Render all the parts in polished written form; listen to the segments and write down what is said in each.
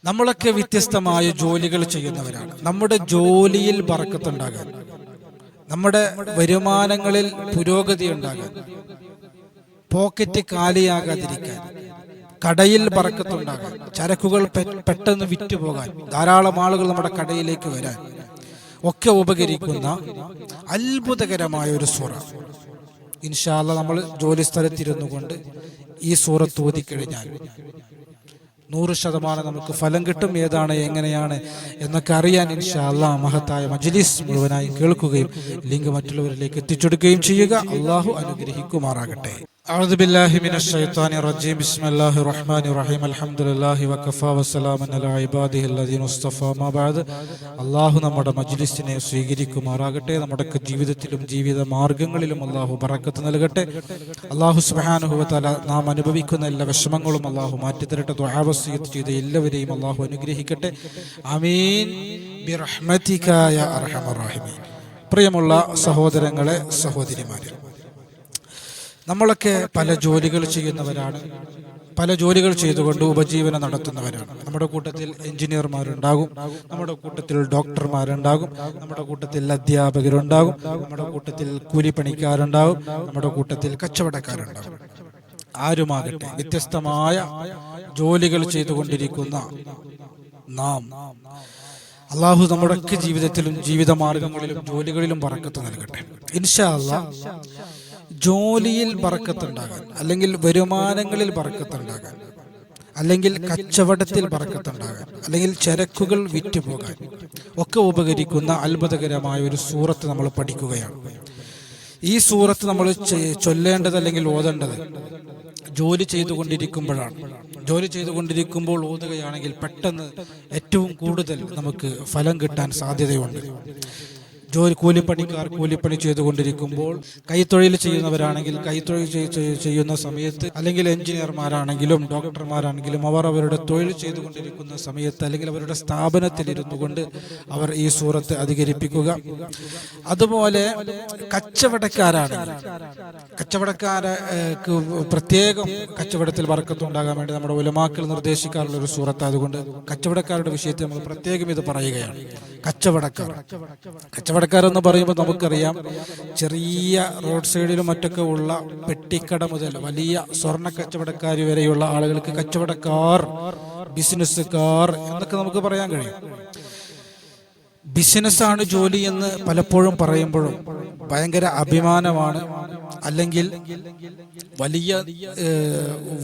നമ്മളൊക്കെ വ്യത്യസ്തമായ ജോലികൾ ചെയ്യുന്നവരാണ്. നമ്മുടെ ജോലിയിൽ ബറക്കത്തുണ്ടാകാൻ, നമ്മുടെ വരുമാനങ്ങളിൽ പുരോഗതി ഉണ്ടാകാൻ, പോക്കറ്റ് കാലിയാകാതിരിക്കാൻ, കടയിൽ ബറക്കത്തുണ്ടാകാൻ, ചരക്കുകൾ പെട്ടെന്ന് വിറ്റുപോകാൻ, ധാരാളം ആളുകൾ നമ്മുടെ കടയിലേക്ക് വരാൻ ഒക്കെ ഉപകരിക്കുന്ന അത്ഭുതകരമായ ഒരു സൂറ. ഇൻഷാ അല്ലാഹ് നമ്മൾ ജോലി സ്ഥലത്തിരുന്നു കൊണ്ട് ഈ സൂറത്ത് ഓതിക്കഴിഞ്ഞാൽ 100% നമുക്ക് ഫലം കിട്ടും. ഏതാണ്, എങ്ങനെയാണ് എന്നൊക്കെ അറിയാൻ ഇൻഷാ അല്ലാഹ് മഹത്തായ മജ്ലിസ് മുഴുവനായി കേൾക്കുകയും ലിങ്ക് മറ്റുള്ളവരിലേക്ക് എത്തിച്ചെടുക്കുകയും ചെയ്യുക. അള്ളാഹു അനുഗ്രഹിക്കുമാറാകട്ടെ. أعوذ بالله من الشيطان الرجيم. بسم الله الرحمن الرحيم. الحمد لله وكفى وسلام على عباده الذين اصطفى. ما بعد. അള്ളാഹു നമ്മുടെ മജ്ലിസിനെ സ്വീകരിക്കുമാറാകട്ടെ. നമ്മുടെ ജീവിതത്തിലും ജീവിത മാർഗങ്ങളിലും അള്ളാഹു ബറക്കത്ത് നൽകട്ടെ. അള്ളാഹു സുബ്ഹാനഹു വ തആല നാം അനുഭവിക്കുന്ന എല്ലാ വിഷമങ്ങളും അള്ളാഹു മാറ്റിത്തരട്ടെ. ദുആ വസിയത്ത് ചെയ്ത എല്ലാവരെയും അള്ളാഹു അനുഗ്രഹിക്കട്ടെ. ആമീൻ ബിറഹ്മതിക യാ അർഹമർ റഹീമീൻ. പ്രിയമുള്ള സഹോദരങ്ങളെ, സഹോദരിമാരെ, നമ്മളൊക്കെ പല ജോലികൾ ചെയ്യുന്നവരാണ്. പല ജോലികൾ ചെയ്തുകൊണ്ട് ഉപജീവനം നടത്തുന്നവരാണ്. നമ്മുടെ കൂട്ടത്തിൽ എഞ്ചിനീയർമാരുണ്ടാകും, നമ്മുടെ കൂട്ടത്തിൽ ഡോക്ടർമാരുണ്ടാകും, നമ്മുടെ കൂട്ടത്തിൽ അധ്യാപകരുണ്ടാകും, നമ്മുടെ കൂട്ടത്തിൽ കൂലിപ്പണിക്കാരുണ്ടാകും, നമ്മുടെ കൂട്ടത്തിൽ കച്ചവടക്കാരുണ്ടാകും. ആരുമാകട്ടെ, വ്യത്യസ്തമായ ജോലികൾ ചെയ്തുകൊണ്ടിരിക്കുന്ന നാം, അള്ളാഹു നമ്മുടെയൊക്കെ ജീവിതത്തിലും ജീവിത മാർഗങ്ങളിലും ജോലികളിലും ബറക്കത്ത് നൽകട്ടെ. ഇൻഷാ അല്ലാഹ് ജോലിയിൽ ബറക്കത്തുണ്ടാകാൻ, അല്ലെങ്കിൽ വരുമാനങ്ങളിൽ ബറക്കത്തുണ്ടാകാൻ, അല്ലെങ്കിൽ കച്ചവടത്തിൽ ബറക്കത്തുണ്ടാകാൻ, അല്ലെങ്കിൽ ചരക്കുകൾ വിറ്റുപോകാൻ ഒക്കെ ഉപകരിക്കുന്ന അത്ഭുതകരമായ ഒരു സൂറത്ത് നമ്മൾ പഠിക്കുകയാണ്. ഈ സൂറത്ത് നമ്മൾ ചൊല്ലേണ്ടത് അല്ലെങ്കിൽ ഓതേണ്ടത് ജോലി ചെയ്തുകൊണ്ടിരിക്കുമ്പോഴാണ്. ജോലി ചെയ്തുകൊണ്ടിരിക്കുമ്പോൾ ഓതുകയാണെങ്കിൽ പെട്ടെന്ന് ഏറ്റവും കൂടുതൽ നമുക്ക് ഫലം കിട്ടാൻ സാധ്യതയുണ്ട്. കൂലിപ്പണിക്കാർ കൂലിപ്പണി ചെയ്തുകൊണ്ടിരിക്കുമ്പോൾ, കൈത്തൊഴിൽ ചെയ്യുന്നവരാണെങ്കിൽ കൈത്തൊഴിൽ ചെയ്യുന്ന സമയത്ത്, അല്ലെങ്കിൽ എഞ്ചിനീയർമാരാണെങ്കിലും ഡോക്ടർമാരാണെങ്കിലും അവർ അവരുടെ തൊഴിൽ ചെയ്തുകൊണ്ടിരിക്കുന്ന സമയത്ത്, അല്ലെങ്കിൽ അവരുടെ സ്ഥാപനത്തിൽ ഇരുന്നു കൊണ്ട് അവർ ഈ സൂറത്ത് അധികരിപ്പിക്കുക. അതുപോലെ കച്ചവടക്കാരാണെങ്കിൽ കച്ചവടക്കാർക്ക് പ്രത്യേകം കച്ചവടത്തിൽ ബറക്കത്തുണ്ടാകാൻ വേണ്ടി നമ്മുടെ ഉലമാക്കൾ നിർദ്ദേശിക്കാറുള്ള ഒരു സൂറത്ത്. അതുകൊണ്ട് കച്ചവടക്കാരുടെ വിഷയത്തിൽ നമ്മൾ പ്രത്യേകം ഇത് പറയുകയാണ്. കച്ചവടക്കാരെന്ന് പറയുമ്പോൾ നമുക്കറിയാം, ചെറിയ റോഡ് സൈഡിലും മറ്റൊക്കെ ഉള്ള പെട്ടിക്കട മുതൽ വലിയ സ്വർണ്ണ കച്ചവടക്കാർ വരെയുള്ള ആളുകൾക്ക് കച്ചവടക്കാർ, ബിസിനസ്സുകാർ എന്നൊക്കെ നമുക്ക് പറയാൻ കഴിയും. ബിസിനസ്സാണ് ജോലി എന്ന് പലപ്പോഴും പറയുമ്പോഴും ഭയങ്കര അഭിമാനമാണ്, അല്ലെങ്കിൽ വലിയ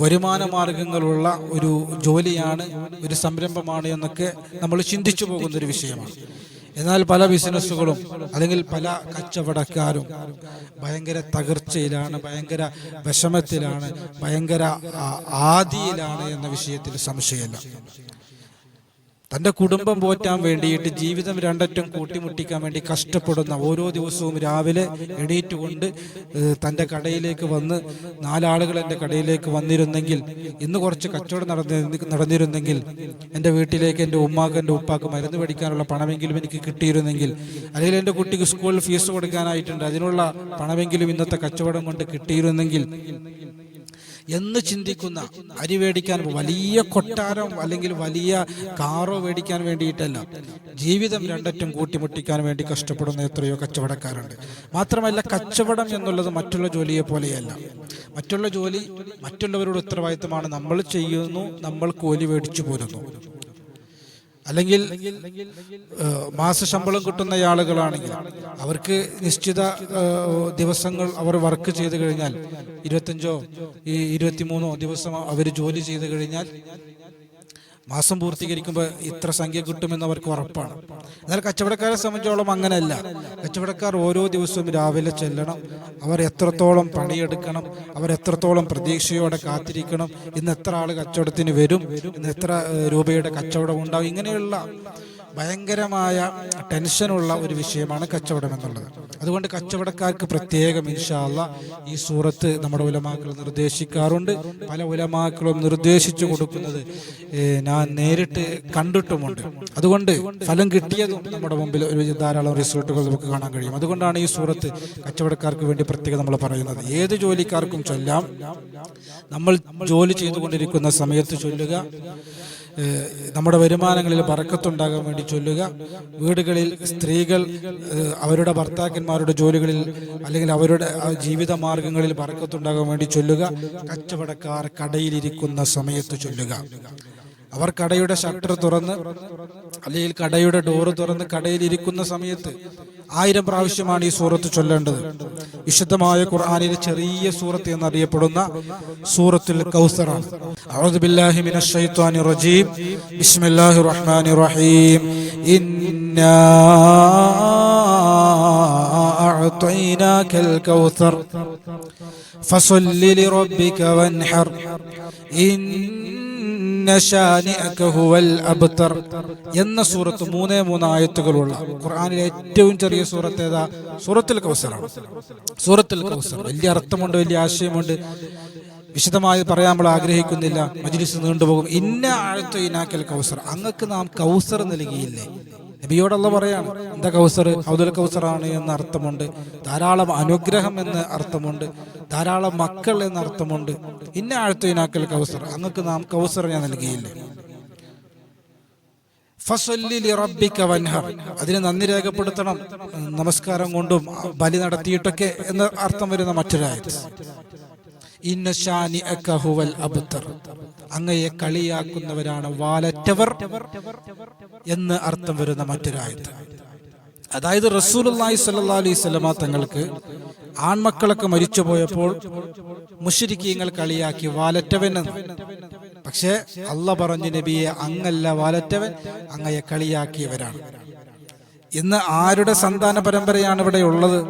വരുമാന മാർഗങ്ങളുള്ള ഒരു ജോലിയാണ്, ഒരു സംരംഭമാണ് എന്നൊക്കെ നമ്മൾ ചിന്തിച്ചു പോകുന്നൊരു വിഷയമാണ്. എന്നാൽ പല ബിസിനസ്സുകളും അല്ലെങ്കിൽ പല കച്ചവടക്കാരും ഭയങ്കര തകർച്ചയിലാണ്, ഭയങ്കര വിഷമത്തിലാണ്, ഭയങ്കര ആദിയിലാണ് എന്ന വിഷയത്തിൽ സംശയമില്ല. തൻ്റെ കുടുംബം പോറ്റാൻ വേണ്ടിയിട്ട് ജീവിതം രണ്ടറ്റം കൂട്ടിമുട്ടിക്കാൻ വേണ്ടി കഷ്ടപ്പെടുന്ന, ഓരോ ദിവസവും രാവിലെ എണീറ്റുകൊണ്ട് തൻ്റെ കടയിലേക്ക് വന്ന് 4 ആളുകൾ എൻ്റെ കടയിലേക്ക് വന്നിരുന്നെങ്കിൽ, ഇന്ന് കുറച്ച് കച്ചവടം നടന്നിരുന്നെങ്കിൽ, എൻ്റെ വീട്ടിലേക്ക് എൻ്റെ ഉമ്മാക്ക് എൻ്റെ ഉപ്പാക്ക് മരുന്ന് മേടിക്കാനുള്ള പണമെങ്കിലും എനിക്ക് കിട്ടിയിരുന്നെങ്കിൽ, അല്ലെങ്കിൽ എൻ്റെ കുട്ടിക്ക് സ്കൂളിൽ ഫീസ് കൊടുക്കാനായിട്ടുണ്ട്, അതിനുള്ള പണമെങ്കിലും ഇന്നത്തെ കച്ചവടം കൊണ്ട് കിട്ടിയിരുന്നെങ്കിൽ എന്ന് ചിന്തിക്കുന്ന, അരി മേടിക്കാൻ വലിയ കൊട്ടാരം അല്ലെങ്കിൽ വലിയ കാറോ മേടിക്കാൻ വേണ്ടിയിട്ടല്ല, ജീവിതം രണ്ടറ്റം കൂട്ടിമുട്ടിക്കാൻ വേണ്ടി കഷ്ടപ്പെടുന്ന എത്രയോ കച്ചവടക്കാരുണ്ട്. മാത്രമല്ല, കച്ചവടം എന്നുള്ളത് മറ്റുള്ള ജോലിയെ പോലെയല്ല. മറ്റുള്ള ജോലി മറ്റുള്ളവരുടെ ഉത്തരവാദിത്തമാണ്. നമ്മൾ ചെയ്യുന്നു, നമ്മൾ കൂലി മേടിച്ചു പോരുന്നു. അല്ലെങ്കിൽ മാസശമ്പളം കിട്ടുന്ന ആളുകളാണെങ്കിൽ അവർക്ക് നിശ്ചിത ദിവസങ്ങൾ അവർ വർക്ക് ചെയ്ത് കഴിഞ്ഞാൽ, 25 23 ദിവസം അവർ ജോലി ചെയ്ത് കഴിഞ്ഞാൽ മാസം പൂർത്തീകരിക്കുമ്പോൾ ഇത്ര സംഖ്യ കിട്ടുമെന്ന് അവർക്ക് ഉറപ്പാണ്. എന്നാൽ കച്ചവടക്കാരെ സംബന്ധിച്ചോളം അങ്ങനെയല്ല. കച്ചവടക്കാർ ഓരോ ദിവസവും രാവിലെ ചെല്ലണം, അവർ എത്രത്തോളം പണിയെടുക്കണം, അവർ എത്രത്തോളം പ്രതീക്ഷയോടെ കാത്തിരിക്കണം, ഇന്ന് എത്ര ആൾ കച്ചവടത്തിന് വരും, ഇന്ന് എത്ര രൂപയുടെ കച്ചവടം ഉണ്ടാവും. ഇങ്ങനെയുള്ള ഭയങ്കരമായ ടെൻഷനുള്ള ഒരു വിഷയമാണ് കച്ചവടം എന്നുള്ളത്. അതുകൊണ്ട് കച്ചവടക്കാർക്ക് പ്രത്യേകം ഇൻഷാ അല്ലാഹ് ഈ സൂറത്ത് നമ്മുടെ ഉലമാക്കൾ നിർദ്ദേശിക്കാറുണ്ട്. പല ഉലമാക്കളും നിർദ്ദേശിച്ചു കൊടുക്കുന്നത് ഞാൻ നേരിട്ട് കണ്ടിട്ടുമുണ്ട്. അതുകൊണ്ട് ഫലം കിട്ടിയതും നമ്മുടെ മുമ്പിൽ ഒരു ധാരാളം റിസൾട്ടുകൾ നമുക്ക് കാണാൻ കഴിയും. അതുകൊണ്ടാണ് ഈ സൂറത്ത് കച്ചവടക്കാർക്ക് വേണ്ടി പ്രത്യേകം നമ്മൾ പറയുന്നത്. ഏത് ജോലിക്കാർക്കും ചൊല്ലാം. നമ്മൾ ജോലി ചെയ്തുകൊണ്ടിരിക്കുന്ന സമയത്ത് ചൊല്ലുക. നമ്മുടെ വരുമാനങ്ങളിൽ ബറക്കത്തുണ്ടാകാൻ വേണ്ടി ചൊല്ലുക. വീടുകളിൽ സ്ത്രീകൾ അവരുടെ ഭർത്താക്കന്മാരുടെ ജോലികളിൽ അല്ലെങ്കിൽ അവരുടെ ജീവിത മാർഗങ്ങളിൽ ബറക്കത്തുണ്ടാകാൻ വേണ്ടി ചൊല്ലുക. കച്ചവടക്കാർ കടയിലിരിക്കുന്ന സമയത്ത് ചൊല്ലുക. അവർ കടയുടെ ഷട്ടർ തുറന്ന് അല്ലെങ്കിൽ കടയുടെ ഡോറ് തുറന്ന് കടയിലിരിക്കുന്ന സമയത്ത് 1000 പ്രാവശ്യമാണ് ഈ സൂറത്ത് ചൊല്ലേണ്ടത്. വിശുദ്ധമായ ഖുർആനിലെ ചെറിയ സൂറത്ത് എന്നറിയപ്പെടുന്ന സൂറത്തുൽ കൗസറാണ്. അഊദു ബില്ലാഹി മിനശ് ശൈത്വാനിർ റജീം. ബിസ്മില്ലാഹിർ റഹ്മാനിർ റഹീം. ഇന്നാ അഅ്തൈനാകൽ കൗസർ ഫസല്ലി ലിറബ്ബിക വൻഹർ എന്ന സൂറത്ത് 3 ആയത്തുകളുള്ള ഖുർആനിലെ ഏറ്റവും ചെറിയ സൂറത്ത് ഏതാ? സൂറത്തുൽ കൗസറാണ്. സൂറത്തുൽ കൗസർ വലിയ അർത്ഥമുണ്ട്, വലിയ ആശയമുണ്ട്. വിശദമായി പറയാൻ നമ്മൾ ആഗ്രഹിക്കുന്നില്ല, മജ്ലിസ് നീണ്ടുപോകും. ഇന്ന അഅ്തൈനാകൽ കൗസർ, അങ്ങക്ക് നാം കൗസർ നൽകിയില്ലേ. നബിയോടുള്ള പറയാണ്. എന്താ കൗസർ? ഹൗദുൽ കൗസറാണ് എന്ന അർത്ഥമുണ്ട്, ധാരാളം അനുഗ്രഹം എന്ന അർത്ഥമുണ്ട്, ധാരാളം മക്കൾ എന്ന അർത്ഥമുണ്ട്. ഇന്ന അഅ്തൈനാകൽ കൗസർ, അങ്ങക്ക് നാം കൗസർ ഞാൻ നൽകിയില്ലേ. ഫസല്ലി ലിറബ്ബിക വൻഹർ, അതിന് നന്ദി രേഖപ്പെടുത്തണം, നമസ്കാരം കൊണ്ടും ബലി നടത്തിയിട്ടൊക്കെ എന്ന അർത്ഥം വരുന്ന മറ്റൊരായത്. ഇന്ന ശാനിഅക ഹുവൽ അബ്തർ, അങ്ങയെ കളിയാക്കുന്നവരാണ് വാലറ്റവർ എന്ന് അർത്ഥം വരുന്ന മറ്റൊരായത്ത്. അതായത് റസൂലുള്ളാഹി സ്വല്ലല്ലാഹു അലൈഹി വസല്ലമ തങ്ങൾക്ക് ആൺമക്കളൊക്കെ മരിച്ചു പോയപ്പോൾ മുശ്രിക്കീങ്ങൾ കളിയാക്കി വാലറ്റവൻ എന്ന്. പക്ഷേ അല്ലാഹ് പറഞ്ഞു, നബിയെ അങ്ങല്ല വാലറ്റവൻ, അങ്ങയെ കളിയാക്കിയവരാണ്. ഇന്ന് ആരുടെ സന്താന പരമ്പരയാണ് ഇവിടെ ഉള്ളത്?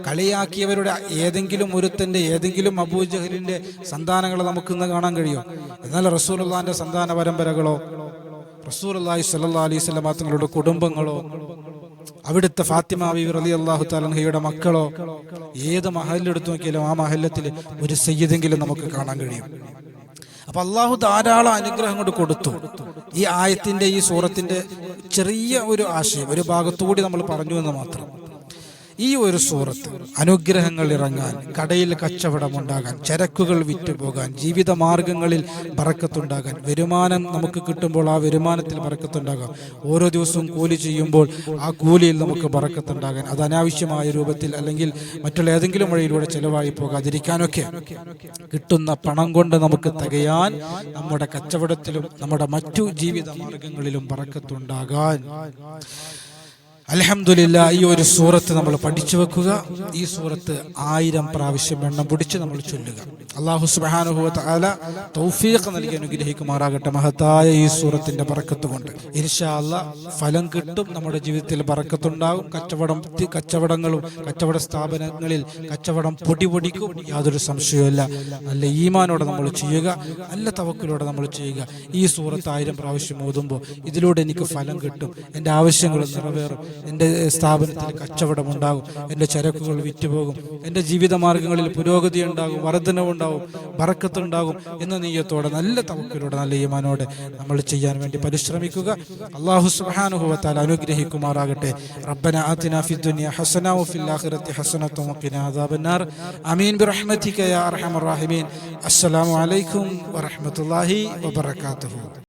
കളിയാക്കിയവരുടെ ഏതെങ്കിലും ഒരുത്തന്റെ, ഏതെങ്കിലും അബൂജഹലിന്റെ സന്താനങ്ങളെ നമുക്കിന്ന് കാണാൻ കഴിയും. എന്നാൽ റസൂലുള്ളാഹിന്റെ സന്താന പരമ്പരകളോ, റസൂലുള്ളാഹി സ്വല്ലല്ലാഹു അലൈഹി വസല്ലം തങ്ങളുടെ കുടുംബങ്ങളോ, അവിടുത്തെ ഫാത്തിമ ബീവി റളിയല്ലാഹു തആല അൻഹയുടെ മക്കളോ, ഏത് മഹല്ലെടുത്ത് നോക്കിയാലും ആ മഹല്ലത്തിൽ ഒരു സയ്യിദെങ്കിലും നമുക്ക് കാണാൻ കഴിയും. അപ്പൊ അള്ളാഹു ധാരാളം അനുഗ്രഹം കൊണ്ട് കൊടുത്തു. ഈ ആയത്തിന്റെ, ഈ സൂറത്തിന്റെ ചെറിയ ഒരു ആശയം ഒരു ഭാഗത്തുകൂടി നമ്മൾ പറഞ്ഞു എന്ന് മാത്രം. ഈ ഒരു സൂറത്ത് അനുഗ്രഹങ്ങൾ ഇറങ്ങാൻ, കടയിൽ കച്ചവടം ഉണ്ടാകാൻ, ചരക്കുകൾ വിറ്റുപോകാൻ, ജീവിത മാർഗങ്ങളിൽ ബറക്കത്തുണ്ടാകാൻ, വരുമാനം നമുക്ക് കിട്ടുമ്പോൾ ആ വരുമാനത്തിൽ ബറക്കത്തുണ്ടാകാം, ഓരോ ദിവസവും കൂലി ചെയ്യുമ്പോൾ ആ കൂലിയിൽ നമുക്ക് ബറക്കത്തുണ്ടാകാൻ, അത് അനാവശ്യമായ രൂപത്തിൽ അല്ലെങ്കിൽ മറ്റുള്ള ഏതെങ്കിലും വഴിയിലൂടെ ചെലവായി പോകാതിരിക്കാനൊക്കെ കിട്ടുന്ന പണം കൊണ്ട് നമുക്ക് തികയാൻ, നമ്മുടെ കച്ചവടത്തിലും നമ്മുടെ മറ്റു ജീവിത മാർഗങ്ങളിലും ബറക്കത്തുണ്ടാകാൻ അൽഹംദുലില്ലാഹ് ഈ ഒരു സൂറത്ത് നമ്മൾ പഠിച്ചു വെക്കുക. ഈ സൂറത്ത് 1000 പ്രാവശ്യം എണ്ണം പിടിച്ച് നമ്മൾ ചൊല്ലുക. അല്ലാഹു സുബ്ഹാനഹു വ തആല തൗഫീഖ് നൽകി അനുഗ്രഹിക്കുമാറാകട്ടെ മഹത്തായ ഈ സൂറത്തിന്റെ ബറക്കത്ത് കൊണ്ട്. ഇൻഷാ അല്ലാഹ് ഫലം കിട്ടും, നമ്മുടെ ജീവിതത്തിൽ ബറക്കത്തുണ്ടാകും. കച്ചവടങ്ങളും കച്ചവട സ്ഥാപനങ്ങളിൽ കച്ചവടം പൊടിപൊടിക്കും, യാതൊരു സംശയവുമില്ല. നല്ല ഈമാനോടെ നമ്മൾ ചെയ്യുക, നല്ല തവക്കുലോടെ നമ്മൾ ചെയ്യുക. ഈ സൂറത്ത് 1000 പ്രാവശ്യം ഓതുമ്പോൾ ഇതിലൂടെ എനിക്ക് ഫലം കിട്ടും, എൻ്റെ ആവശ്യങ്ങൾ നിറവേറും, എൻ്റെ സ്ഥാപനത്തിൽ കച്ചവടം ഉണ്ടാകും, എൻ്റെ ചരക്കുകൾ വിറ്റുപോകും, എൻ്റെ ജീവിത മാർഗങ്ങളിൽ പുരോഗതി ഉണ്ടാകും, വർധനവുണ്ടാകും, ബറക്കത്തുണ്ടാകും എന്ന നിയ്യത്തോടെ നല്ല തവക്കുലോടെ നല്ല ഈമാനോടെ നമ്മൾ ചെയ്യാൻ വേണ്ടി പരിശ്രമിക്കുക. അല്ലാഹു സുബ്ഹാനഹു വ തആല അനുഗ്രഹിക്കുമാറാകട്ടെ. റബ്ബന ആതിനാ ഫിദ് ദുനിയ ഹസന വഫിൽ ആഖിറതി ഹസനത വഖിനാ അദാബന്നാർ. ആമീൻ ബിറഹ്മതിക യാ അർഹമർ റഹീമീൻ. അസ്സലാമു അലൈക്കും വറഹ്മത്തുള്ളാഹി വബറകാതുഹു.